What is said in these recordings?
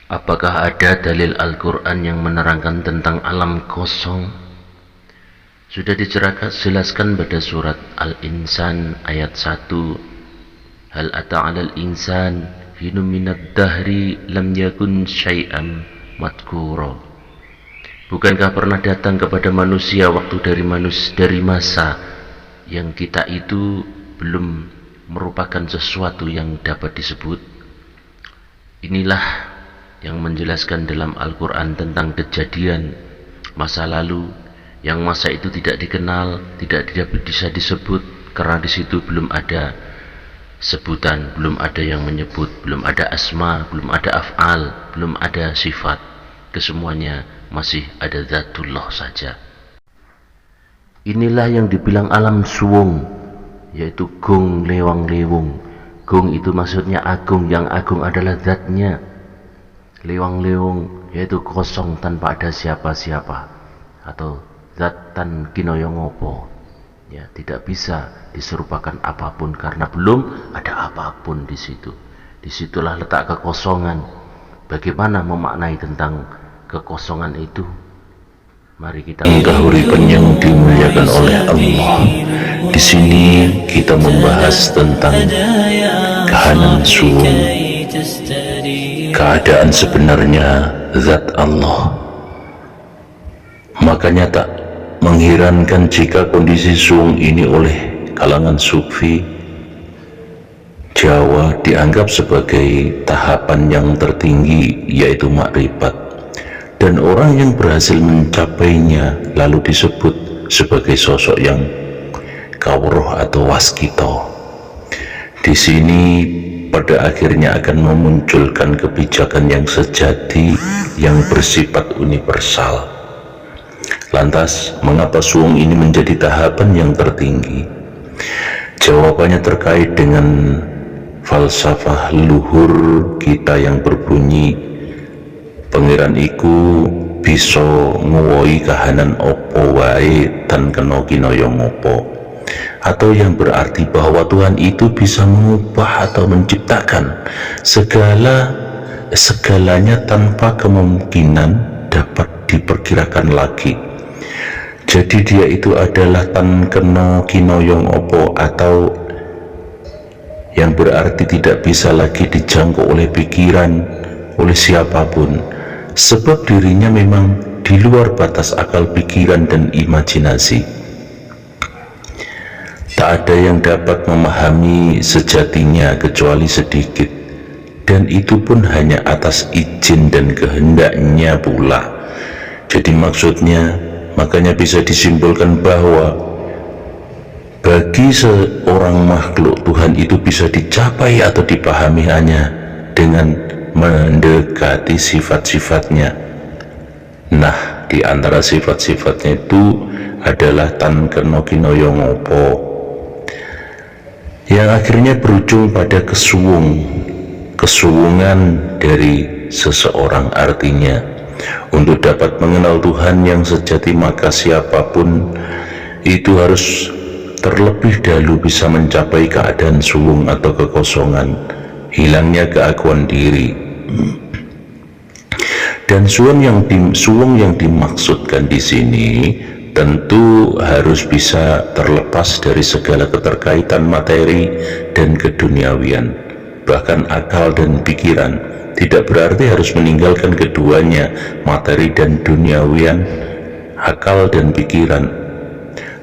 Apakah ada dalil Al-Quran yang menerangkan tentang alam kosong? Sudah dijelaskan pada surat Al-Insan ayat 1. Hal ata 'alal insan hinum minad dahri lam yakun syai'an madhkura. Bukankah pernah datang kepada manusia waktu dari masa yang kita itu belum merupakan sesuatu yang dapat disebut? Inilah yang menjelaskan dalam Al-Quran tentang kejadian masa lalu yang masa itu tidak dikenal, tidak bisa disebut karena di situ belum ada sebutan, belum ada yang menyebut, belum ada asma, belum ada af'al, belum ada sifat. Kesemuanya masih ada zatullah saja. Inilah yang dibilang alam suwung, yaitu gung lewang lewung. Gung itu maksudnya agung, yang agung adalah zatnya. Lewang lewung yaitu kosong tanpa ada siapa-siapa, atau zatan kinoyong opo, ya, tidak bisa diserupakan apapun karena belum ada apapun di situ. Disitulah letak kekosongan. Bagaimana memaknai tentang kekosongan itu? Mari kita Kahuripan yang dimuliakan oleh Allah. Di sini kita membahas tentang kahanan suwung, keadaan sebenarnya zat Allah. Makanya tak mengherankan jika kondisi suwung ini oleh kalangan sufi Jawa dianggap sebagai tahapan yang tertinggi, yaitu makrifat, dan orang yang berhasil mencapainya lalu disebut sebagai sosok yang kawruh atau waskito. Di sini pada akhirnya akan memunculkan kebijakan yang sejati yang bersifat universal. Lantas, mengapa suwung ini menjadi tahapan yang tertinggi? Jawabannya terkait dengan falsafah luhur kita yang berbunyi, pangeran iku bisa nguwoi kahanan opo wae tan kena kinaya ngopo, atau yang berarti bahwa Tuhan itu bisa mengubah atau menciptakan segalanya tanpa kemungkinan dapat diperkirakan lagi. Jadi dia itu adalah tan kena kinoyong opo, atau yang berarti tidak bisa lagi dijangkau oleh pikiran, oleh siapapun, sebab dirinya memang di luar batas akal pikiran dan imajinasi. Tak ada yang dapat memahami sejatinya kecuali sedikit, dan itu pun hanya atas izin dan kehendaknya pula. Jadi maksudnya, makanya bisa disimpulkan bahwa bagi seorang makhluk, Tuhan itu bisa dicapai atau dipahami hanya dengan mendekati sifat-sifatnya. Nah, di antara sifat-sifatnya itu adalah tan kena kinaya ngopo, yang akhirnya berujung pada kesuwungan dari seseorang. Artinya, untuk dapat mengenal Tuhan yang sejati, maka siapapun itu harus terlebih dahulu bisa mencapai keadaan suwung atau kekosongan, hilangnya keakuan diri. Dan suwung yang dimaksudkan di sini tentu harus bisa terlepas dari segala keterkaitan materi dan keduniawian, bahkan akal dan pikiran. Tidak berarti harus meninggalkan keduanya, materi dan duniawian, akal dan pikiran,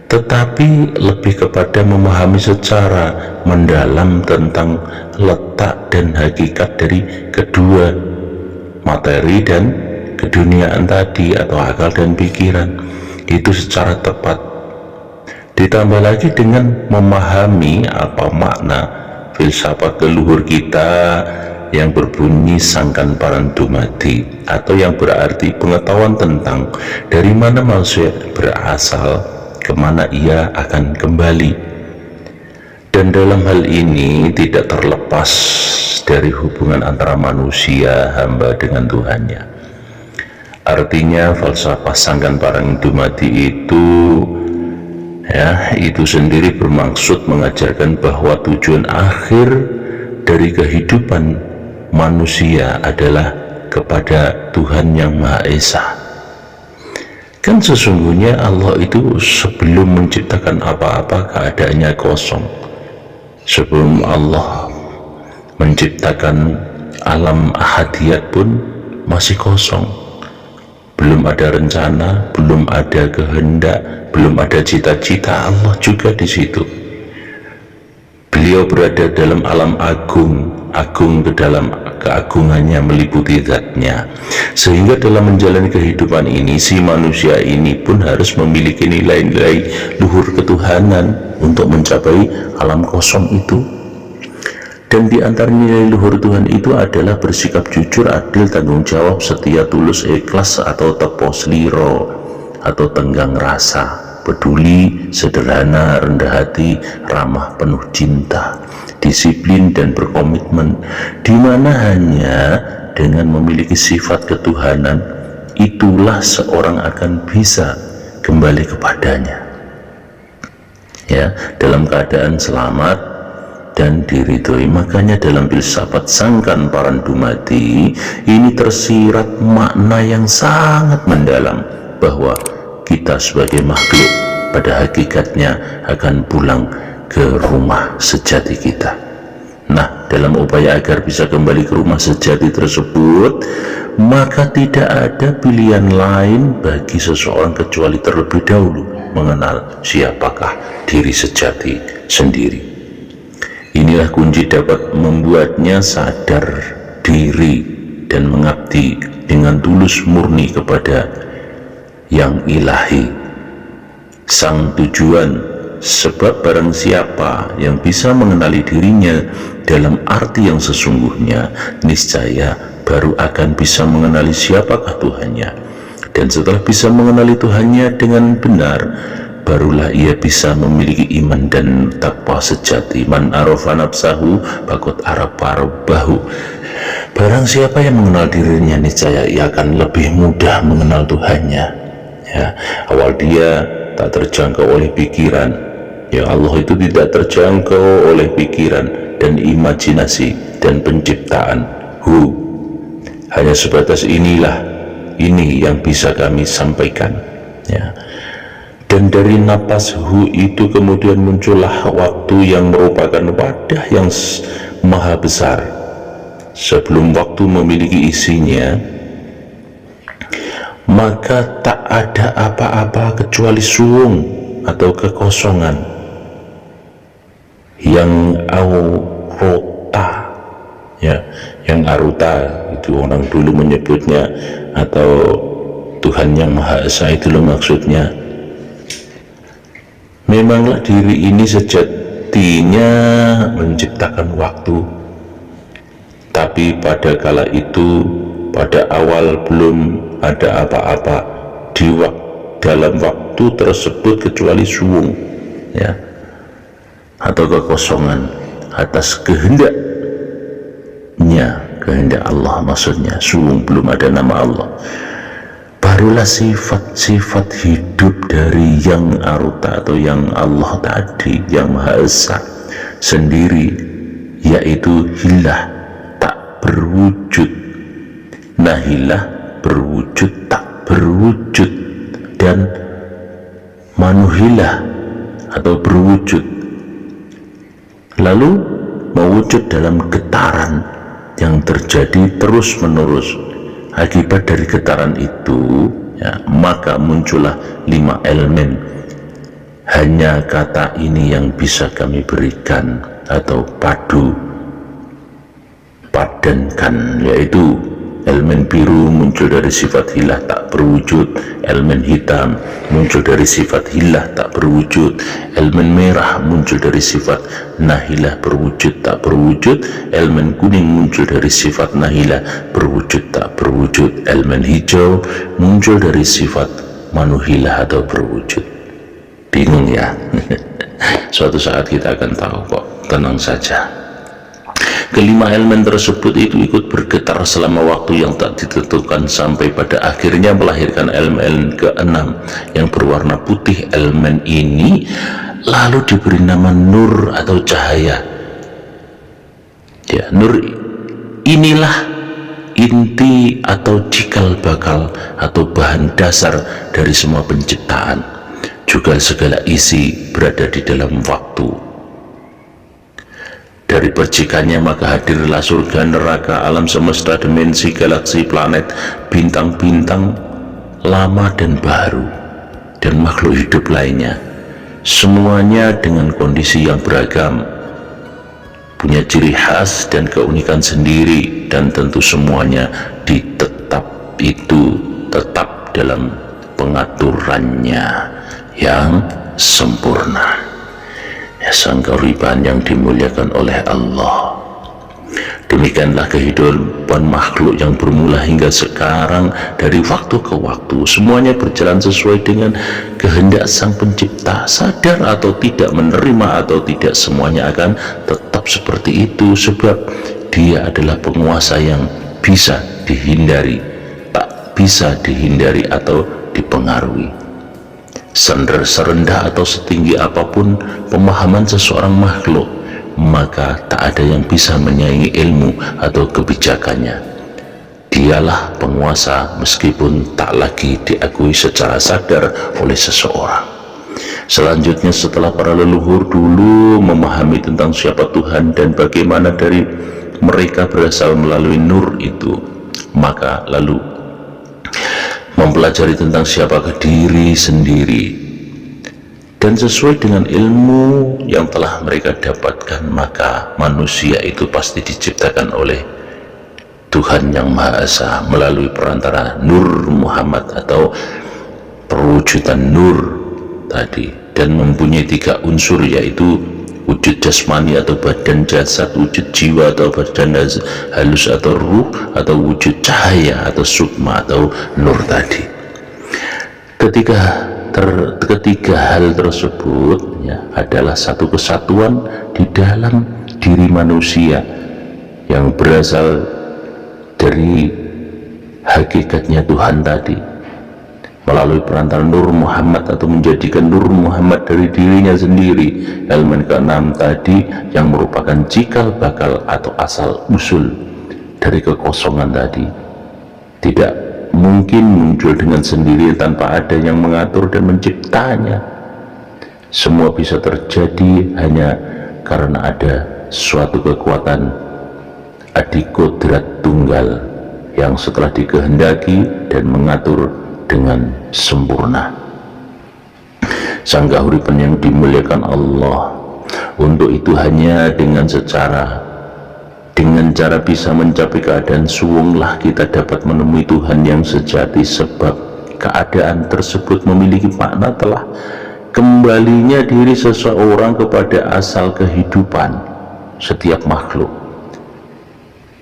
tetapi lebih kepada memahami secara mendalam tentang letak dan hakikat dari kedua, materi dan keduniaan tadi, atau akal dan pikiran, itu secara tepat. Ditambah lagi dengan memahami apa makna filsafat leluhur kita yang berbunyi sangkan paran dumadi, atau yang berarti pengetahuan tentang dari mana manusia berasal, kemana ia akan kembali. Dan dalam hal ini tidak terlepas dari hubungan antara manusia hamba dengan Tuhannya. Artinya falsafah sangkan parang dumadi itu sendiri bermaksud mengajarkan bahwa tujuan akhir dari kehidupan manusia adalah kepada Tuhan yang Maha Esa. Kan sesungguhnya Allah itu sebelum menciptakan apa-apa keadaannya kosong. Sebelum Allah menciptakan alam ahadiyat pun masih kosong. Belum ada rencana, belum ada kehendak, belum ada cita-cita Allah juga di situ. Beliau berada dalam alam agung, agung ke dalam keagungannya meliputi zatnya. Sehingga dalam menjalani kehidupan ini, si manusia ini pun harus memiliki nilai-nilai luhur ketuhanan untuk mencapai alam kosong itu. Dan di antara nilai luhur Tuhan itu adalah bersikap jujur, adil, tanggung jawab, setia, tulus, ikhlas, atau tepo sliro, atau tenggang rasa, peduli, sederhana, rendah hati, ramah, penuh cinta, disiplin, dan berkomitmen, di mana hanya dengan memiliki sifat ketuhanan itulah seorang akan bisa kembali kepadanya, ya, dalam keadaan selamat dan diridhoi. Makanya dalam filsafat sangkan parandu mati ini tersirat makna yang sangat mendalam, bahwa kita sebagai makhluk pada hakikatnya akan pulang ke rumah sejati kita. Nah, dalam upaya agar bisa kembali ke rumah sejati tersebut, maka tidak ada pilihan lain bagi seseorang kecuali terlebih dahulu mengenal siapakah diri sejati sendiri. Inilah kunci dapat membuatnya sadar diri dan mengabdi dengan tulus murni kepada yang ilahi, sang tujuan. Sebab barang siapa yang bisa mengenali dirinya dalam arti yang sesungguhnya, niscaya baru akan bisa mengenali siapakah Tuhannya. Dan setelah bisa mengenali Tuhannya dengan benar, barulah ia bisa memiliki iman dan takwa sejati. Man arafa nafsahu faqad arafa rabbahu. Barang siapa yang mengenal dirinya, niscaya ia akan lebih mudah mengenal Tuhannya. Ya, awal dia tak terjangkau oleh pikiran. Ya, Allah itu tidak terjangkau oleh pikiran dan imajinasi dan penciptaan. Hanya sebatas ini yang bisa kami sampaikan. Ya. Dan dari napas itu kemudian muncullah waktu yang merupakan wadah yang maha besar. Sebelum waktu memiliki isinya, maka tak ada apa-apa kecuali suwung atau kekosongan yang aurota, ya, yang aruta itu orang dulu menyebutnya, atau Tuhan yang Maha Esa itu loh maksudnya. Memanglah diri ini sejatinya menciptakan waktu, tapi pada kala itu, pada awal belum ada apa-apa dalam waktu tersebut kecuali suwung, ya, atau kekosongan atas kehendak Allah, maksudnya suwung, belum ada nama Allah. Barulah sifat-sifat hidup dari yang aruta atau yang Allah tadi, yang Maha Esa sendiri, yaitu hilah, tak berwujud, nahilah, berwujud, tak berwujud, dan manuhilah atau berwujud, lalu mewujud dalam getaran yang terjadi terus menerus. Akibat dari getaran itu, ya, maka muncullah 5 elemen. Hanya kata ini yang bisa kami berikan atau padankan, yaitu elemen biru muncul dari sifat hilah tak berwujud, elemen hitam muncul dari sifat hilah tak berwujud, elemen merah muncul dari sifat nahilah berwujud tak berwujud, elemen kuning muncul dari sifat nahilah berwujud tak berwujud, elemen hijau muncul dari sifat manuhilah atau berwujud. Bingung ya? Suatu saat kita akan tahu kok, tenang saja. Kelima elemen tersebut itu ikut bergetar selama waktu yang tak ditentukan sampai pada akhirnya melahirkan elemen keenam yang berwarna putih. Elemen ini lalu diberi nama nur atau cahaya. Ya, nur inilah inti atau cikal bakal atau bahan dasar dari semua penciptaan, juga segala isi berada di dalam waktu. Dari percikannya maka hadirlah surga, neraka, alam semesta, dimensi, galaksi, planet, bintang-bintang lama dan baru, dan makhluk hidup lainnya. Semuanya dengan kondisi yang beragam, punya ciri khas dan keunikan sendiri, dan tentu semuanya tetap dalam pengaturannya yang sempurna. Ya, sang kauriban yang dimuliakan oleh Allah. Demikianlah kehidupan makhluk yang bermula hingga sekarang. Dari waktu ke waktu semuanya berjalan sesuai dengan kehendak sang pencipta. Sadar atau tidak, menerima atau tidak, semuanya akan tetap seperti itu, sebab dia adalah penguasa yang bisa dihindari, tak bisa dihindari atau dipengaruhi. Serendah atau setinggi apapun pemahaman seseorang makhluk, maka tak ada yang bisa menyaingi ilmu atau kebijakannya. Dialah penguasa meskipun tak lagi diakui secara sadar oleh seseorang. Selanjutnya, setelah para leluhur dulu memahami tentang siapa Tuhan dan bagaimana dari mereka berasal melalui nur itu, maka lalu mempelajari tentang siapakah diri sendiri, dan sesuai dengan ilmu yang telah mereka dapatkan, maka manusia itu pasti diciptakan oleh Tuhan Yang Maha Esa melalui perantara Nur Muhammad atau perwujudan nur tadi, dan mempunyai 3 unsur, yaitu wujud jasmani atau badan jasad, wujud jiwa atau badan halus atau ruh, atau wujud cahaya atau sukma atau nur tadi. Ketiga hal tersebut ya, adalah satu kesatuan di dalam diri manusia yang berasal dari hakikatnya Tuhan tadi melalui perantara Nur Muhammad, atau menjadikan Nur Muhammad dari dirinya sendiri, elemen ke-6 tadi yang merupakan cikal bakal atau asal usul dari kekosongan tadi. Tidak mungkin muncul dengan sendiri tanpa ada yang mengatur dan menciptanya. Semua bisa terjadi hanya karena ada suatu kekuatan adikodrat tunggal yang setelah dikehendaki dan mengatur dengan sempurna. Sang kauriban yang dimuliakan Allah, untuk itu hanya dengan cara bisa mencapai keadaan suwunglah kita dapat menemui Tuhan yang sejati, sebab keadaan tersebut memiliki makna telah kembalinya diri seseorang kepada asal kehidupan setiap makhluk.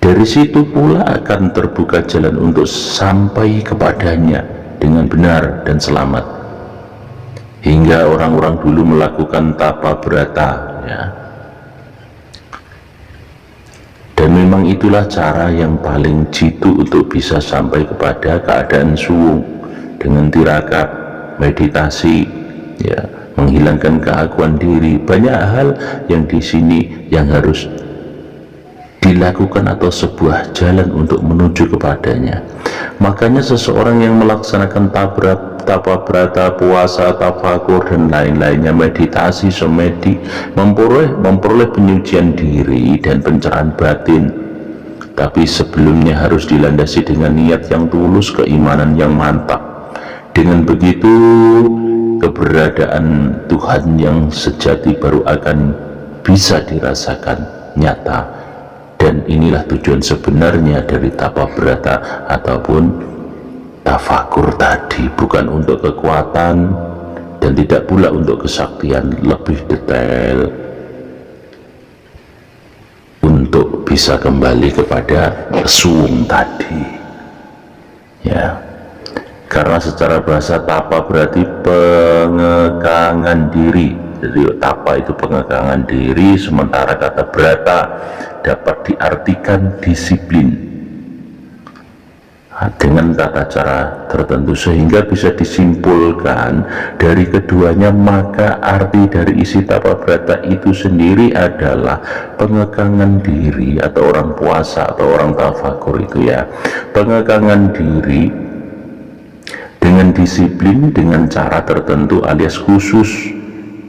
Dari situ pula akan terbuka jalan untuk sampai kepadanya dengan benar dan selamat. Hingga orang-orang dulu melakukan tapa brata ya. Dan memang itulah cara yang paling jitu untuk bisa sampai kepada keadaan suwung, dengan tirakat, meditasi ya, menghilangkan keakuan diri. Banyak hal yang di sini yang harus dilakukan atau sebuah jalan untuk menuju kepadanya. Makanya seseorang yang melaksanakan tapa brata, puasa, tafakur dan lain-lainnya, meditasi, semedi, memperoleh penyucian diri dan pencerahan batin. Tapi sebelumnya harus dilandasi dengan niat yang tulus, keimanan yang mantap. Dengan begitu keberadaan Tuhan yang sejati baru akan bisa dirasakan nyata. Dan inilah tujuan sebenarnya dari tapa brata ataupun tafakur tadi, bukan untuk kekuatan dan tidak pula untuk kesaktian lebih detail, untuk bisa kembali kepada suwung tadi ya. Karena secara bahasa tapa berarti pengekangan diri. Jadi tapa itu pengekangan diri, sementara kata brata dapat diartikan disiplin. dengan tata cara tertentu, sehingga bisa disimpulkan dari keduanya, maka arti dari isi tapabrata itu sendiri adalah pengekangan diri, atau orang puasa atau orang tafakur itu ya, pengekangan diri dengan disiplin, dengan cara tertentu alias khusus.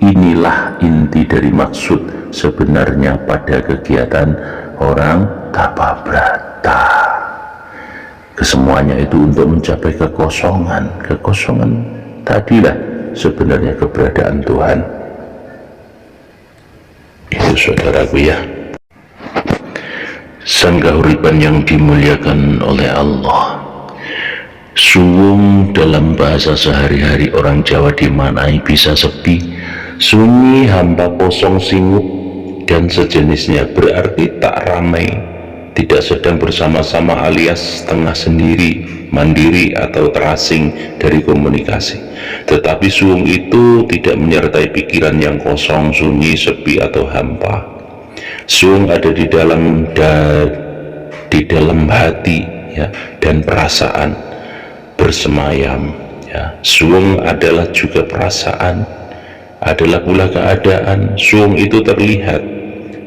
Inilah inti dari maksud sebenarnya pada kegiatan orang tapabrata. Kesemuanya itu untuk mencapai kekosongan. Kekosongan tadilah sebenarnya keberadaan Tuhan. Itu saudaraku ya. Sang kahuripan yang dimuliakan oleh Allah. Suwung dalam bahasa sehari-hari orang Jawa dimaknai bisa sepi, sunyi, hampa, kosong, singut, dan sejenisnya. Berarti tak ramai, tidak sedang bersama-sama alias setengah sendiri, mandiri atau terasing dari komunikasi. Tetapi suwung itu tidak menyertai pikiran yang kosong, sunyi, sepi atau hampa. Suwung ada di dalam hati ya, dan perasaan bersemayam ya. Suwung adalah juga perasaan, adalah pula keadaan. Suwung itu terlihat,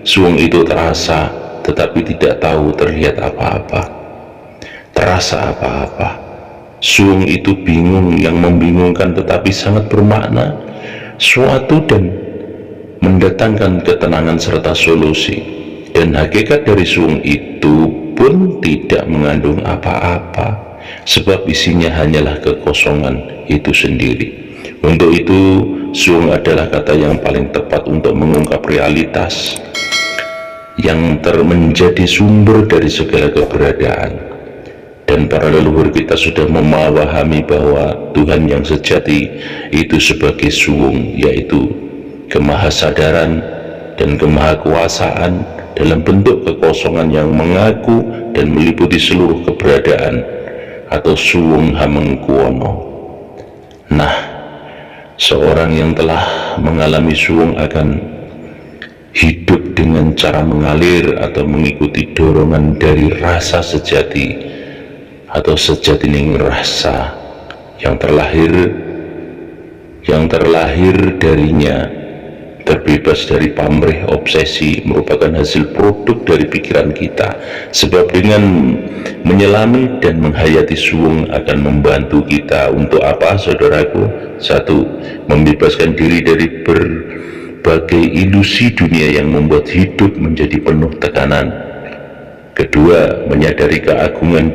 suwung itu terasa, tetapi tidak tahu terlihat apa-apa, terasa apa-apa. Suwung itu bingung, yang membingungkan tetapi sangat bermakna suatu dan mendatangkan ketenangan serta solusi. Dan hakikat dari suwung itu pun tidak mengandung apa-apa, sebab isinya hanyalah kekosongan itu sendiri. Untuk itu suwung adalah kata yang paling tepat untuk mengungkap realitas yang menjadi sumber dari segala keberadaan. Dan para leluhur kita sudah memahami bahwa Tuhan yang sejati itu sebagai suwung, yaitu kemahasadaran dan kemahakuasaan dalam bentuk kekosongan yang mengaku dan meliputi seluruh keberadaan, atau suwung hamengkuwono. Nah, seorang yang telah mengalami suwung akan hidup dengan cara mengalir atau mengikuti dorongan dari rasa sejati atau sejatining rasa yang terlahir darinya, terbebas dari pamrih obsesi, merupakan hasil produk dari pikiran kita. Sebab dengan menyelami dan menghayati suwung akan membantu kita untuk apa, saudaraku? Satu, membebaskan diri dari berbagai ilusi dunia yang membuat hidup menjadi penuh tekanan. Kedua, menyadari keagungan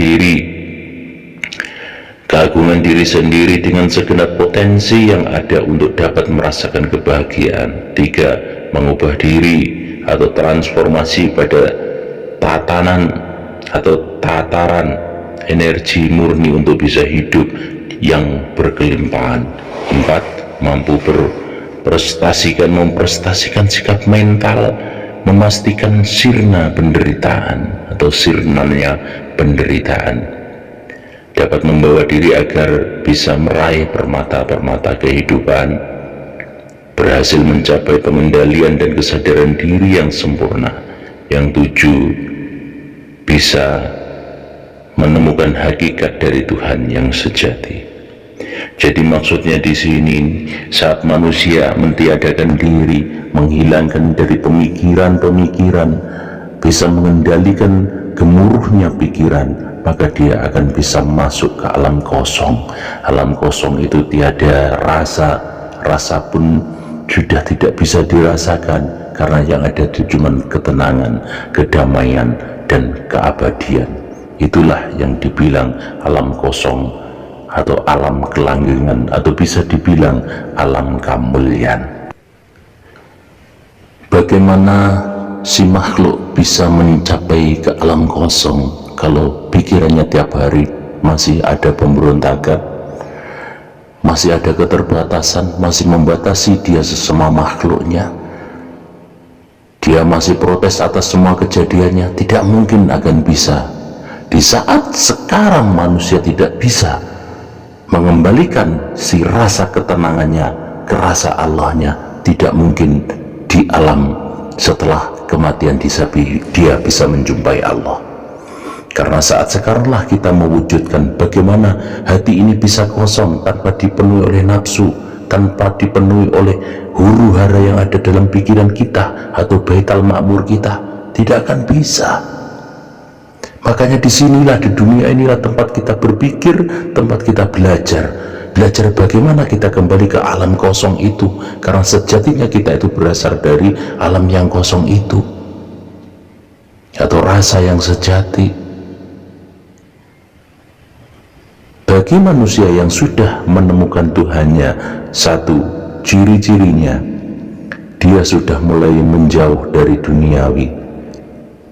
diri sendiri dengan segenap potensi yang ada untuk dapat merasakan kebahagiaan. Tiga, mengubah diri atau transformasi pada tataran energi murni untuk bisa hidup yang berkelimpahan. Empat, mampu memprestasikan sikap mental, memastikan sirna penderitaan atau sirnanya penderitaan, dapat membawa diri agar bisa meraih permata-permata kehidupan, berhasil mencapai pengendalian dan kesadaran diri yang sempurna. Yang tujuh, bisa menemukan hakikat dari Tuhan yang sejati. Jadi maksudnya di sini, saat manusia mentiadakan diri, menghilangkan dari pemikiran-pemikiran, bisa mengendalikan gemuruhnya pikiran, maka dia akan bisa masuk ke alam kosong. Alam kosong itu tiada rasa, rasa pun sudah tidak bisa dirasakan, karena yang ada itu cuma ketenangan, kedamaian, dan keabadian. Itulah yang dibilang alam kosong atau alam kelanggengan, atau bisa dibilang alam kamulyan. Bagaimana si makhluk bisa mencapai ke alam kosong kalau pikirannya tiap hari masih ada pemberontakan, masih ada keterbatasan, masih membatasi dia sesama makhluknya? Dia masih protes atas semua kejadiannya, tidak mungkin akan bisa. Di saat sekarang manusia tidak bisa mengembalikan si rasa ketenangannya ke rasa Allahnya, tidak mungkin di alam setelah kematian dia bisa menjumpai Allah. Karena saat sekaranglah kita mewujudkan bagaimana hati ini bisa kosong tanpa dipenuhi oleh nafsu, tanpa dipenuhi oleh huru hara yang ada dalam pikiran kita atau baitul ma'mur kita. Tidak akan bisa. Makanya disinilah, di dunia inilah tempat kita berpikir, tempat kita belajar bagaimana kita kembali ke alam kosong itu, karena sejatinya kita itu berasal dari alam yang kosong itu, atau rasa yang sejati. Bagi manusia yang sudah menemukan Tuhannya, satu ciri-cirinya, dia sudah mulai menjauh dari duniawi.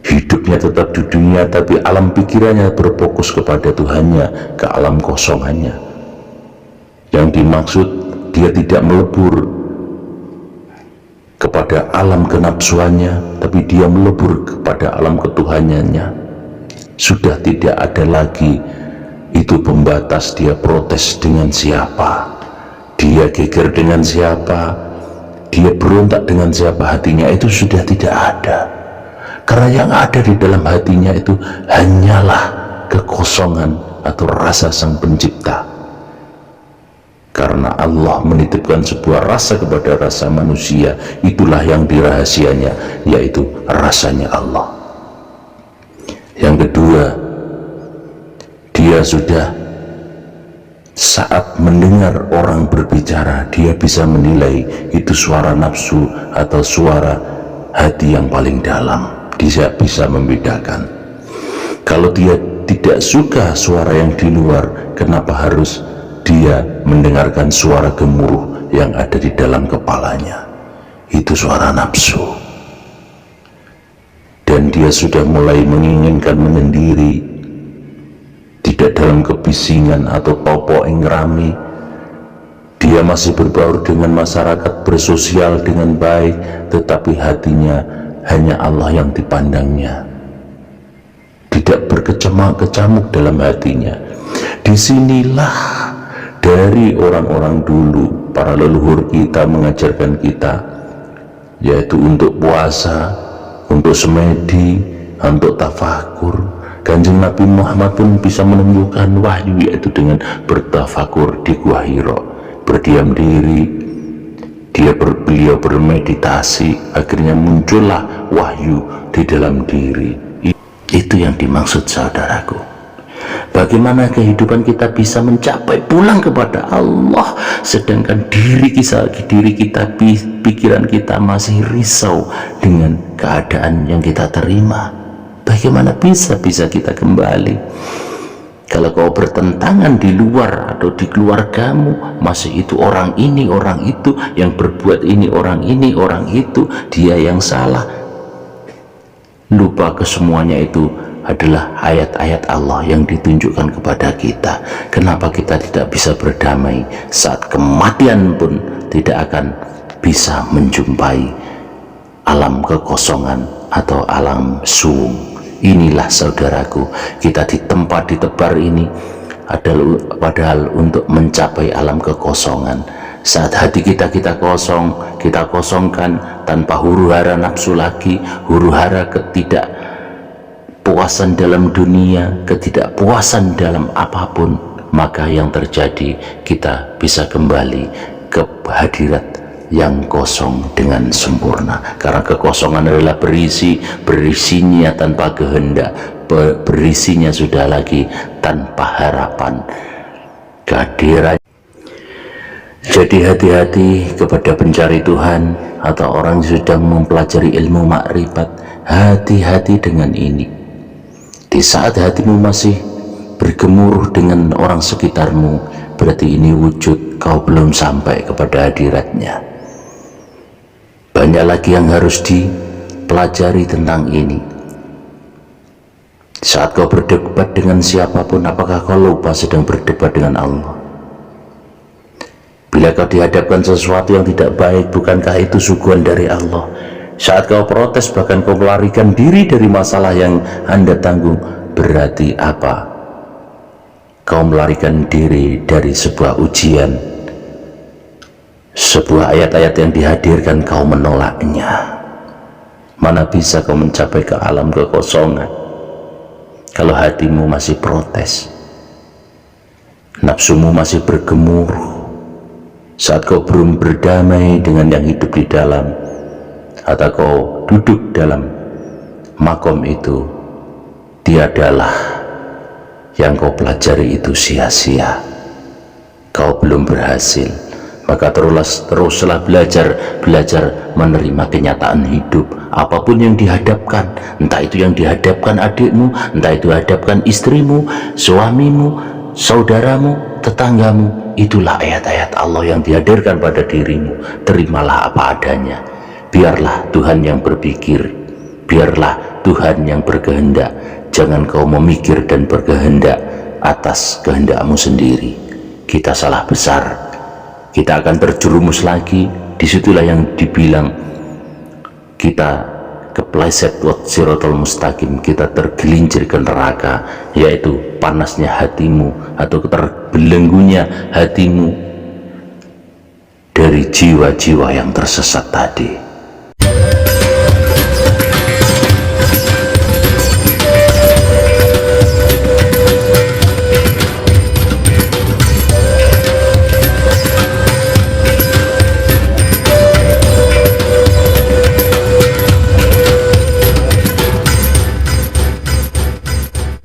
Hidupnya tetap di dunia, tapi alam pikirannya berfokus kepada Tuhannya, ke alam kosongannya. Yang dimaksud, dia tidak melebur kepada alam kenapsuannya, tapi dia melebur kepada alam ketuhanannya. Sudah tidak ada lagi itu pembatas, dia protes dengan siapa, dia geger dengan siapa, dia berontak dengan siapa, hatinya itu sudah tidak ada. Karena yang ada di dalam hatinya itu hanyalah kekosongan atau rasa Sang Pencipta. Karena Allah menitipkan sebuah rasa kepada rasa manusia, itulah yang dirahasianya, yaitu rasanya Allah. Yang kedua, dia sudah saat mendengar orang berbicara, dia bisa menilai itu suara nafsu atau suara hati yang paling dalam. Dia bisa membedakan. Kalau dia tidak suka suara yang di luar, kenapa harus dia mendengarkan suara gemuruh yang ada di dalam kepalanya? Itu suara nafsu. Dan dia sudah mulai menginginkan menyendiri, tidak dalam kebisingan atau topo yang rame. Dia masih berbaur dengan masyarakat, bersosial dengan baik, tetapi hatinya hanya Allah yang dipandangnya, tidak berkecamuk dalam hatinya. Disinilah dari orang-orang dulu, para leluhur kita mengajarkan kita, yaitu untuk puasa, untuk semedi, untuk tafakur. Kanjeng Nabi Muhammad pun bisa menemukan wahyu, yaitu dengan bertafakur di Gua Hira, berdiam diri. Beliau bermeditasi, akhirnya muncullah wahyu di dalam diri. Itu yang dimaksud, saudaraku. Bagaimana kehidupan kita bisa mencapai pulang kepada Allah, sedangkan diri kita, pikiran kita masih risau dengan keadaan yang kita terima. Bagaimana bisa kita kembali? Kalau kau bertentangan di luar atau di keluargamu, masih itu orang ini, orang itu yang berbuat ini, orang itu, dia yang salah. Lupa kesemuanya itu adalah ayat-ayat Allah yang ditunjukkan kepada kita. Kenapa kita tidak bisa berdamai saat kematian pun tidak akan bisa menjumpai alam kekosongan atau alam suung? Inilah saudaraku, kita ditebar ini padahal untuk mencapai alam kekosongan. Saat hati kita kosong, kita kosongkan tanpa huru hara nafsu lagi, huru hara ketidakpuasan dalam dunia, ketidakpuasan dalam apapun, maka yang terjadi kita bisa kembali ke hadirat yang kosong dengan sempurna. Karena kekosongan adalah berisinya tanpa kehendak, berisinya sudah lagi tanpa harapan kehadiran. Jadi hati-hati kepada pencari Tuhan atau orang yang sedang mempelajari ilmu makrifat. Hati-hati dengan ini. Di saat hatimu masih bergemuruh dengan orang sekitarmu, berarti ini wujud kau belum sampai kepada hadiratnya. Banyak lagi yang harus dipelajari tentang ini. Saat kau berdebat dengan siapapun, apakah kau lupa sedang berdebat dengan Allah? Bila kau dihadapkan sesuatu yang tidak baik, bukankah itu suguhan dari Allah? Saat kau protes, bahkan kau melarikan diri dari masalah yang Anda tanggung, berarti apa? Kau melarikan diri dari sebuah ujian, sebuah ayat-ayat yang dihadirkan, kau menolaknya. Mana bisa kau mencapai ke alam kekosongan? kalau hatimu masih protes, nafsumu masih bergemuruh, saat kau belum berdamai dengan yang hidup di dalam, atau kau duduk dalam makom itu, tiadalah yang kau pelajari itu sia-sia, kau belum berhasil. Maka teruslah belajar menerima kenyataan hidup. Apapun yang dihadapkan, entah itu yang dihadapkan adikmu, entah itu hadapkan istrimu, suamimu, saudaramu, tetanggamu, itulah ayat-ayat Allah yang dihadirkan pada dirimu. Terimalah apa adanya. Biarlah Tuhan yang berpikir, biarlah Tuhan yang berkehendak. Jangan kau memikir dan berkehendak atas kehendakmu sendiri. Kita salah besar, kita akan terjerumus lagi. Disitulah yang dibilang kita kepleset siratal mustaqim, kita tergelincir ke neraka, yaitu panasnya hatimu atau terbelenggunya hatimu dari jiwa-jiwa yang tersesat tadi.